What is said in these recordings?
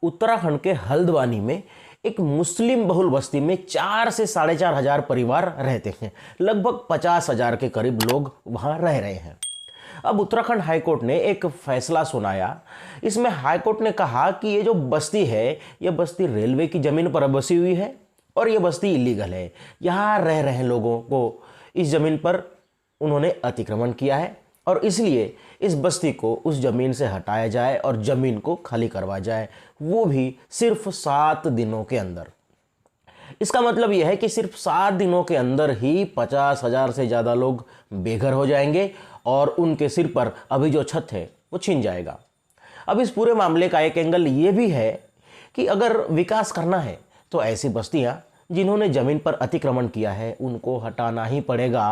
उत्तराखंड के हल्द्वानी में एक मुस्लिम बहुल बस्ती में 4 से 4,500 परिवार रहते हैं। लगभग 50,000 के करीब लोग वहां रह रहे हैं। अब उत्तराखंड हाईकोर्ट ने एक फैसला सुनाया। इसमें हाईकोर्ट ने कहा कि ये जो बस्ती है, ये बस्ती रेलवे की ज़मीन पर बसी हुई है और ये बस्ती इलीगल है। यहाँ रह रहे लोगों को इस ज़मीन पर उन्होंने अतिक्रमण किया है और इसलिए इस बस्ती को उस ज़मीन से हटाया जाए और ज़मीन को खाली करवाया जाए, वो भी सिर्फ 7 दिनों के अंदर। इसका मतलब यह है कि सिर्फ 7 दिनों के अंदर ही 50,000 से ज़्यादा लोग बेघर हो जाएंगे और उनके सिर पर अभी जो छत है वो छिन जाएगा। अब इस पूरे मामले का एक एंगल ये भी है कि अगर विकास करना है तो ऐसी बस्तियाँ जिन्होंने ज़मीन पर अतिक्रमण किया है उनको हटाना ही पड़ेगा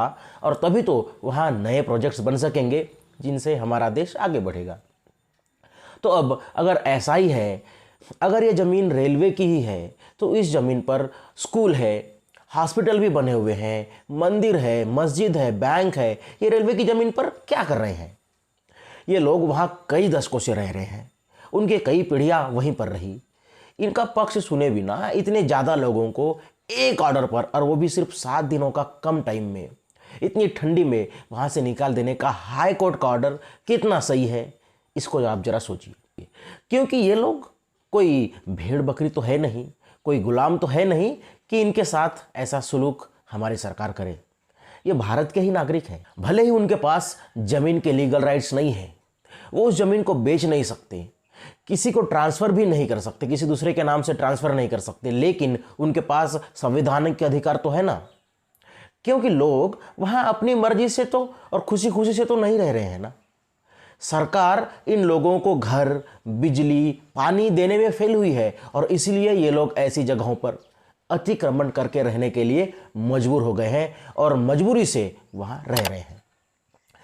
और तभी तो वहाँ नए प्रोजेक्ट्स बन सकेंगे जिनसे हमारा देश आगे बढ़ेगा। तो अब अगर ऐसा ही है, अगर ये ज़मीन रेलवे की ही है तो इस ज़मीन पर स्कूल है, हॉस्पिटल भी बने हुए हैं, मंदिर है, मस्जिद है, बैंक है, ये रेलवे की ज़मीन पर क्या कर रहे हैं? ये लोग वहाँ कई दशकों से रह रहे हैं, उनके कई पीढ़ियाँ वहीं पर रही। इनका पक्ष सुने बिना इतने ज़्यादा लोगों को एक ऑर्डर पर, और वो भी सिर्फ 7 दिनों का कम टाइम में, इतनी ठंडी में वहाँ से निकाल देने का हाई कोर्ट का ऑर्डर कितना सही है, इसको आप ज़रा सोचिए। क्योंकि ये लोग कोई भेड़ बकरी तो है नहीं, कोई गुलाम तो है नहीं कि इनके साथ ऐसा सुलूक हमारी सरकार करे। ये भारत के ही नागरिक हैं। भले ही उनके पास ज़मीन के लीगल राइट्स नहीं है, वो उस ज़मीन को बेच नहीं सकते, किसी को ट्रांसफ़र भी नहीं कर सकते, किसी दूसरे के नाम से ट्रांसफ़र नहीं कर सकते, लेकिन उनके पास संवैधानिक अधिकार तो है ना। क्योंकि लोग वहाँ अपनी मर्जी से तो और खुशी खुशी से तो नहीं रह रहे हैं ना। सरकार इन लोगों को घर, बिजली, पानी देने में फेल हुई है और इसलिए ये लोग ऐसी जगहों पर अतिक्रमण करके रहने के लिए मजबूर हो गए हैं और मजबूरी से वहाँ रह रहे हैं।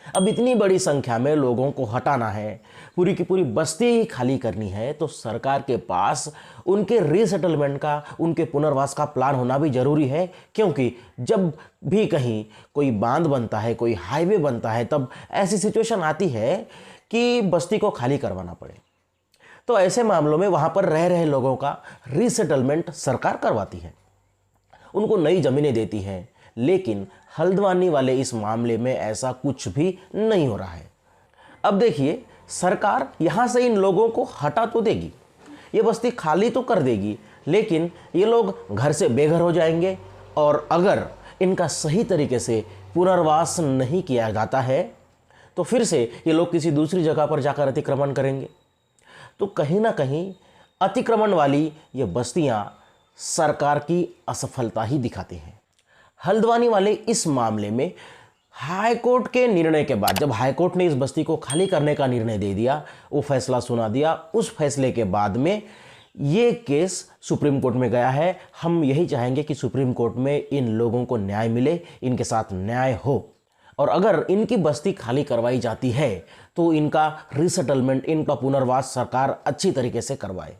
अब इतनी बड़ी संख्या में लोगों को हटाना है, पूरी की पूरी बस्ती ही खाली करनी है, तो सरकार के पास उनके रीसेटलमेंट का, उनके पुनर्वास का प्लान होना भी ज़रूरी है। क्योंकि जब भी कहीं कोई बांध बनता है, कोई हाईवे बनता है, तब ऐसी सिचुएशन आती है कि बस्ती को खाली करवाना पड़े। तो ऐसे मामलों में वहाँ पर रह रहे लोगों का रीसेटलमेंट सरकार करवाती है, उनको नई ज़मीनें देती है। लेकिन हल्द्वानी वाले इस मामले में ऐसा कुछ भी नहीं हो रहा है। अब देखिए, सरकार यहाँ से इन लोगों को हटा तो देगी, ये बस्ती खाली तो कर देगी, लेकिन ये लोग घर से बेघर हो जाएंगे और अगर इनका सही तरीके से पुनर्वास नहीं किया जाता है तो फिर से ये लोग किसी दूसरी जगह पर जाकर अतिक्रमण करेंगे। तो कहीं ना कहीं अतिक्रमण वाली ये बस्तियाँ सरकार की असफलता ही दिखाती हैं। हल्द्वानी वाले इस मामले में हाई कोर्ट के निर्णय के बाद, जब हाई कोर्ट ने इस बस्ती को खाली करने का निर्णय दे दिया, वो फैसला सुना दिया, उस फैसले के बाद में ये केस सुप्रीम कोर्ट में गया है। हम यही चाहेंगे कि सुप्रीम कोर्ट में इन लोगों को न्याय मिले, इनके साथ न्याय हो और अगर इनकी बस्ती खाली करवाई जाती है तो इनका रीसेटलमेंट, इनका पुनर्वास सरकार अच्छी तरीके से करवाए।